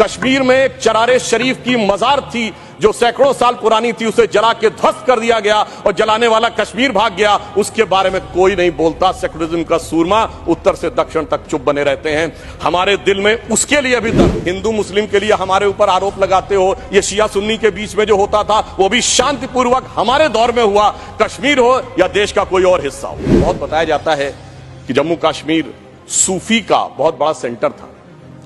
कश्मीर में एक चरारे शरीफ की मजार थी जो सैकड़ों साल पुरानी थी, उसे जला के ध्वस्त कर दिया गया और जलाने वाला कश्मीर भाग गया। उसके बारे में कोई नहीं बोलता। सेकुलरिज्म का सूरमा उत्तर से दक्षिण तक चुप बने रहते हैं। हमारे दिल में उसके लिए अभी तक हिंदू मुस्लिम के लिए हमारे ऊपर आरोप लगाते हो, ये शिया सुन्नी के बीच में जो होता था वो भी शांतिपूर्वक हमारे दौर में हुआ। कश्मीर हो या देश का कोई और हिस्सा हो। बहुत बताया जाता है कि जम्मू कश्मीर सूफी का बहुत बड़ा सेंटर था।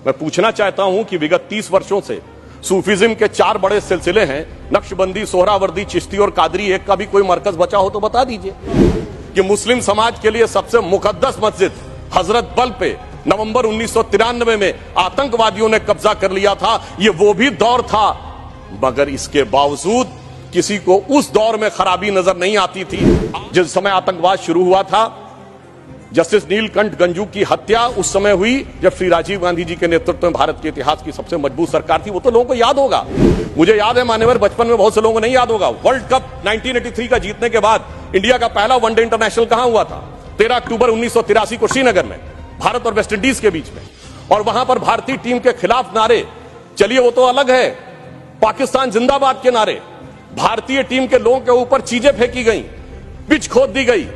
मैं पूछना चाहता हूं कि विगत 30 वर्षों से सूफीज्म के 4 बड़े सिलसिले हैं, नक्शबंदी, सोहरावर्दी, चिश्ती और कादरी। एक का भी कोई मरकज बचा हो तो बता दीजिए। कि मुस्लिम समाज के लिए सबसे मुकद्दस मस्जिद हजरत बल पे नवंबर 1993 में आतंकवादियों ने कब्जा कर लिया था। ये वो भी दौर था, मगर इसके बावजूद किसी को उस दौर में खराबी नजर नहीं आती थी। जिस समय आतंकवाद शुरू हुआ था, जस्टिस नीलकंठ गंजू की हत्या उस समय हुई जब श्री राजीव गांधी जी के नेतृत्व में भारत के इतिहास की सबसे मजबूत सरकार थी। वो तो लोगों को याद होगा। मुझे याद है मान्यवर, बचपन में बहुत से लोगों को नहीं याद होगा। वर्ल्ड कप 1983 का जीतने के बाद इंडिया का पहला वनडे इंटरनेशनल कहां हुआ था? 13 अक्टूबर 1983 को श्रीनगर में, भारत और वेस्ट इंडीज के बीच में। और वहां पर भारतीय टीम के खिलाफ नारे, चलिए वो तो अलग है, पाकिस्तान जिंदाबाद के नारे, भारतीय टीम के लोगों के ऊपर चीजें फेंकी गई, पिच खोद दी गई।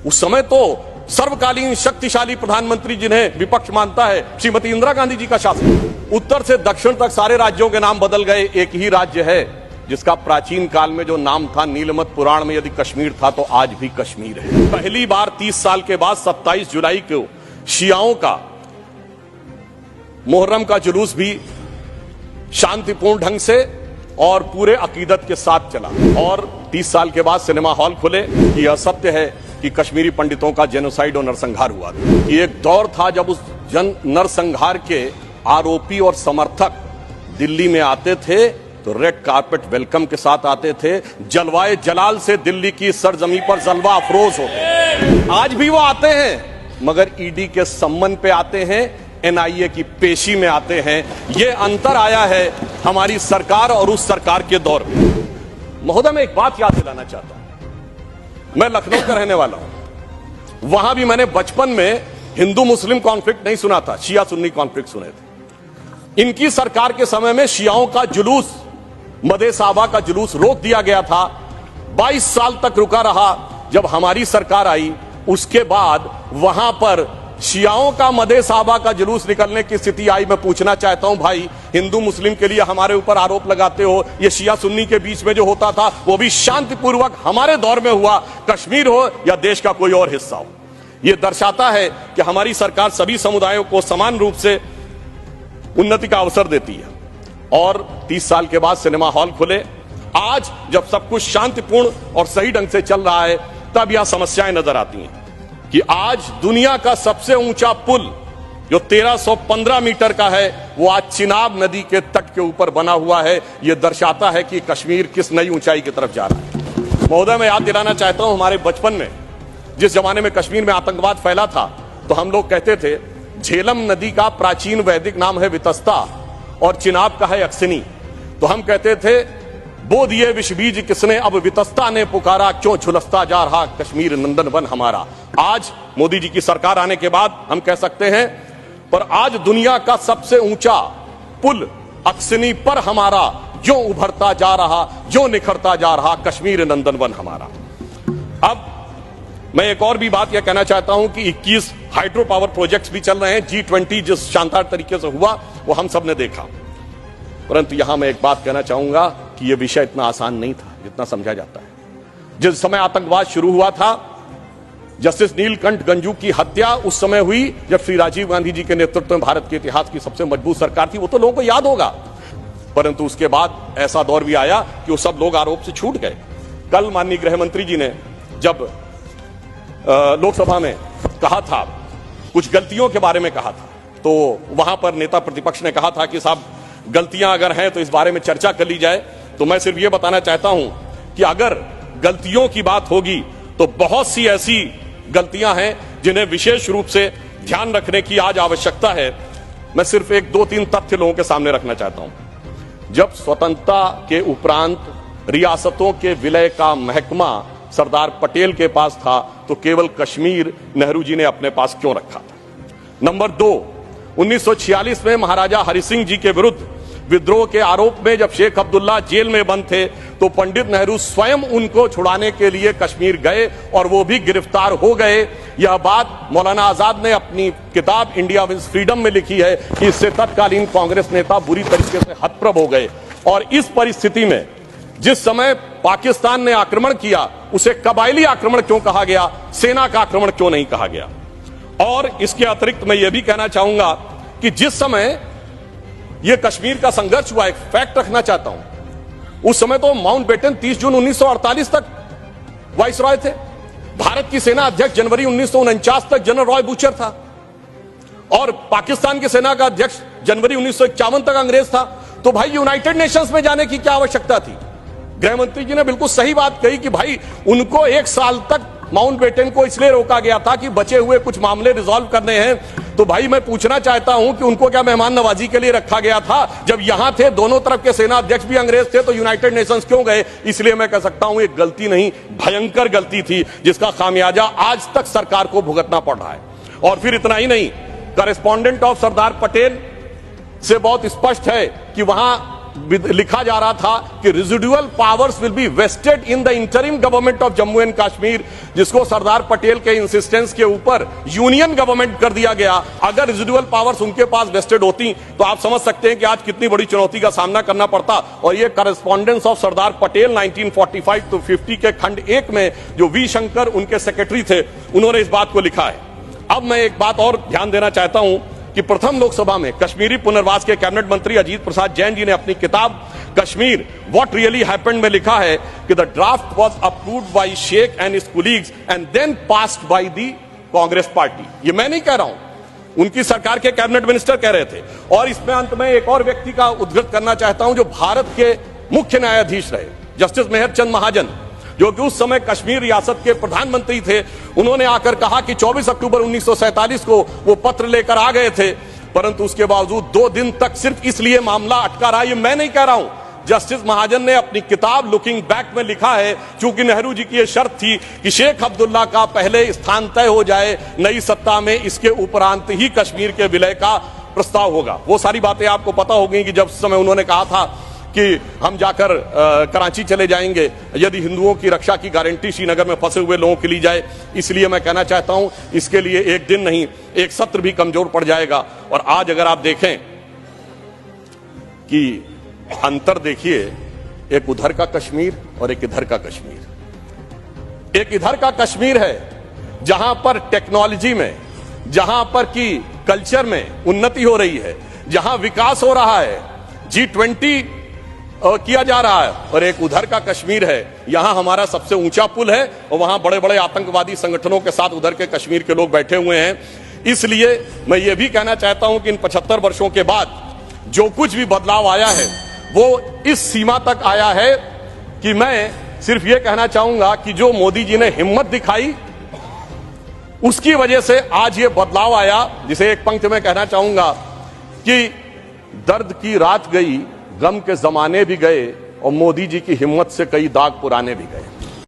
उस समय तो सर्वकालीन शक्तिशाली प्रधानमंत्री जिन्हें विपक्ष मानता है, श्रीमती इंदिरा गांधी जी का शासन। उत्तर से दक्षिण तक सारे राज्यों के नाम बदल गए। एक ही राज्य है जिसका प्राचीन काल में जो नाम था नीलमत पुराण में यदि कश्मीर था तो आज भी कश्मीर है। पहली बार 30 साल के बाद 27 जुलाई को शियाओं का मुहर्रम का जुलूस भी शांतिपूर्ण ढंग से और पूरे अकीदत के साथ चला। और 30 साल के बाद सिनेमा हॉल खुले। यह सत्य है कि कश्मीरी पंडितों का जेनोसाइड और नरसंहार हुआ था। ये एक दौर था जब उस नरसंहार के आरोपी और समर्थक दिल्ली में आते थे तो रेड कार्पेट वेलकम के साथ आते थे। जलवाए जलाल से दिल्ली की सरजमी पर जलवा अफरोज होते। आज भी वो आते हैं, मगर ईडी के सम्मन पे आते हैं, एनआईए की पेशी में आते हैं। ये अंतर आया है हमारी सरकार और उस सरकार के दौर में। महोदय, मैं एक बात याद दिलाना चाहता हूं। मैं लखनऊ का रहने वाला हूं। वहां भी मैंने बचपन में हिंदू मुस्लिम कॉन्फ्लिक्ट नहीं सुना था, शिया सुन्नी कॉन्फ्लिक्ट सुने थे। इनकी सरकार के समय में शियाओं का जुलूस, मदे साहबा का जुलूस रोक दिया गया था। 22 साल तक रुका रहा। जब हमारी सरकार आई उसके बाद वहां पर शियाओं का मदे साहबा का जुलूस निकलने की स्थिति आई। मैं पूछना चाहता हूं भाई, हिंदू मुस्लिम के लिए हमारे ऊपर आरोप लगाते हो, ये शिया सुन्नी के बीच में जो होता था वो भी शांतिपूर्वक हमारे दौर में हुआ। कश्मीर हो या देश का कोई और हिस्सा हो, यह दर्शाता है कि हमारी सरकार सभी समुदायों को समान रूप से उन्नति का अवसर देती है। और 30 साल के बाद सिनेमा हॉल खुले। आज जब सब कुछ शांतिपूर्ण और सही ढंग से चल रहा है तब यह समस्याएं नजर आती हैं कि आज दुनिया का सबसे ऊंचा पुल जो 1315 मीटर का है वो आज चिनाब नदी के तट के ऊपर बना हुआ है। यह दर्शाता है कि कश्मीर किस नई ऊंचाई की तरफ जा रहा है। महोदय, मैं याद दिलाना चाहता हूं, हमारे बचपन में जिस जमाने में कश्मीर में आतंकवाद फैला था तो हम लोग कहते थे झेलम नदी का प्राचीन वैदिक नाम है वितस्ता और चिनाब का है अक्सिनी। तो हम कहते थे बो दिए विष बीज किसने, अब वितस्ता ने पुकारा, क्यों झुलसता जा रहा कश्मीर नंदन वन हमारा। आज मोदी जी की सरकार आने के बाद हम कह सकते हैं, पर आज दुनिया का सबसे ऊंचा पुल अक्सिनी पर हमारा जो उभरता जा रहा, जो निखरता जा रहा कश्मीर नंदन वन हमारा। अब मैं एक और भी बात यह कहना चाहता हूं कि 21 हाइड्रो पावर प्रोजेक्ट्स भी चल रहे हैं। G20 जिस शानदार तरीके से हुआ वो हम सब ने देखा। परंतु यहां मैं एक बात कहना चाहूंगा कि यह विषय इतना आसान नहीं था जितना समझा जाता है। जिस समय आतंकवाद शुरू हुआ था, जस्टिस नीलकंठ गंजू की हत्या उस समय हुई जब श्री राजीव गांधी जी के नेतृत्व में भारत के इतिहास की सबसे मजबूत सरकार थी। वो तो लोगों को याद होगा। परंतु उसके बाद ऐसा दौर भी आया कि वो सब लोग आरोप से छूट गए। कल माननीय गृह मंत्री जी ने जब लोकसभा में कहा था, कुछ गलतियों के बारे में कहा था, तो वहां पर नेता प्रतिपक्ष ने कहा था कि साहब गलतियां अगर हैं तो इस बारे में चर्चा कर ली जाए। तो मैं सिर्फ यह बताना चाहता हूं कि अगर गलतियों की बात होगी तो बहुत सी ऐसी गलतियां हैं जिन्हें विशेष रूप से ध्यान रखने की आज आवश्यकता है। मैं सिर्फ 1-2-3 तथ्य लोगों के सामने रखना चाहता हूं। जब स्वतंत्रता के उपरांत रियासतों के विलय का महकमा सरदार पटेल के पास था तो केवल कश्मीर नेहरू जी ने अपने पास क्यों रखा था? नंबर 2, 1946 में महाराजा हरि सिंह जी के विरुद्ध विद्रोह के आरोप में जब शेख अब्दुल्ला जेल में बंद थे तो पंडित नेहरू स्वयं उनको छुड़ाने के लिए कश्मीर गए और वो भी गिरफ्तार हो गए। यह बात मौलाना आजाद ने अपनी किताब इंडिया विंस फ्रीडम में लिखी है कि इससे तत्कालीन कांग्रेस नेता बुरी तरीके से हतप्रभ हो गए। और इस परिस्थिति में जिस समय पाकिस्तान ने आक्रमण किया उसे कबायली आक्रमण क्यों कहा गया, सेना का आक्रमण क्यों नहीं कहा गया। और इसके अतिरिक्त मैं यह भी कहना चाहूंगा कि जिस समय यह कश्मीर का संघर्ष हुआ, एक फैक्ट रखना चाहता हूं, उस समय तो माउंटबेटन 30 जून 1948 तक वाइसरॉय थे। भारत की सेना अध्यक्ष जनवरी 1949 तक जनरल रॉय बूचर था और पाकिस्तान की सेना का अध्यक्ष जनवरी 1951 तक अंग्रेज था। तो भाई यूनाइटेड नेशंस में जाने की क्या आवश्यकता थी। गृह मंत्री जी ने बिल्कुल सही बात कही कि भाई उनको 1 साल तक माउंटबेटन को इसलिए रोका गया था कि बचे हुए कुछ मामले रिजॉल्व करने हैं। तो भाई मैं पूछना चाहता हूं कि उनको क्या मेहमान नवाजी के लिए रखा गया था। जब यहां थे, दोनों तरफ के सेना अध्यक्ष भी अंग्रेज थे, तो यूनाइटेड नेशंस क्यों गए। इसलिए मैं कह सकता हूं एक गलती नहीं, भयंकर गलती थी जिसका खामियाजा आज तक सरकार को भुगतना पड़ रहा है। और फिर इतना ही नहीं, करेस्पॉन्डेंट ऑफ सरदार पटेल से बहुत स्पष्ट है कि वहां लिखा जा रहा था कि residual powers will be vested in the interim government of Jammu and Kashmir, जिसको सरदार पटेल के इंसिस्टेंस के ऊपर यूनियन गवर्नमेंट कर दिया गया। अगर रेजिडुअल पावर्स उनके पास वेस्टेड होती तो आप समझ सकते हैं कि आज कितनी बड़ी चुनौती का सामना करना पड़ता। और ये correspondence of Sardar Patel 1945 to 50 के खंड 1 में जो वी शंकर उनके सेक्रेटरी थे, उन्होंने इस बात को लिखा है। अब मैं एक बात और ध्यान देना चाहता हूं कि प्रथम लोकसभा में कश्मीरी पुनर्वास के कैबिनेट मंत्री अजीत प्रसाद जैन जी ने अपनी किताब कश्मीर व्हाट रियली हैपेंड में लिखा है कि the draft was approved by Sheikh and his colleagues and then passed by the Congress party. ये मैं नहीं कह रहा हूं, उनकी सरकार के कैबिनेट मिनिस्टर कह रहे थे। और इसमें अंत में एक और व्यक्ति का उद्धृत करना चाहता हूं जो भारत के मुख्य न्यायाधीश रहे, जस्टिस मेहरचंद महाजन, जो कि उस समय कश्मीर रियासत के प्रधानमंत्री थे। उन्होंने आकर कहा कि 24 अक्टूबर 1947 को वो पत्र लेकर आ गए थे, परंतु उसके बावजूद 2 दिन तक सिर्फ इसलिए मामला अटका रहा। ये मैं नहीं कह रहा हूं, जस्टिस महाजन ने अपनी किताब लुकिंग बैक में लिखा है, क्योंकि नेहरू जी की यह शर्त थी कि शेख अब्दुल्ला का पहले स्थान तय हो जाए नई सत्ता में, इसके उपरांत ही कश्मीर के विलय का प्रस्ताव होगा। वो सारी बातें आपको पता होगी कि जब समय उन्होंने कहा था कि हम जाकर कराची चले जाएंगे यदि हिंदुओं की रक्षा की गारंटी श्रीनगर में फंसे हुए लोगों की ली जाए। इसलिए मैं कहना चाहता हूं इसके लिए एक दिन नहीं, एक सत्र भी कमजोर पड़ जाएगा। और आज अगर आप देखें कि अंतर देखिए, एक उधर का कश्मीर और एक इधर का कश्मीर। एक इधर का कश्मीर है जहां पर टेक्नोलॉजी में, जहां पर की कल्चर में उन्नति हो रही है, जहां विकास हो रहा है, G20 किया जा रहा है। और एक उधर का कश्मीर है, यहां हमारा सबसे ऊंचा पुल है और वहां बड़े बड़े आतंकवादी संगठनों के साथ उधर के कश्मीर के लोग बैठे हुए हैं। इसलिए मैं ये भी कहना चाहता हूं कि इन 75 वर्षों के बाद जो कुछ भी बदलाव आया है वो इस सीमा तक आया है कि मैं सिर्फ ये कहना चाहूंगा कि जो मोदी जी ने हिम्मत दिखाई उसकी वजह से आज ये बदलाव आया। जिसे एक पंक्ति में कहना चाहूंगा कि दर्द की रात गई, गम के जमाने भी गए और मोदी जी की हिम्मत से कई दाग पुराने भी गए।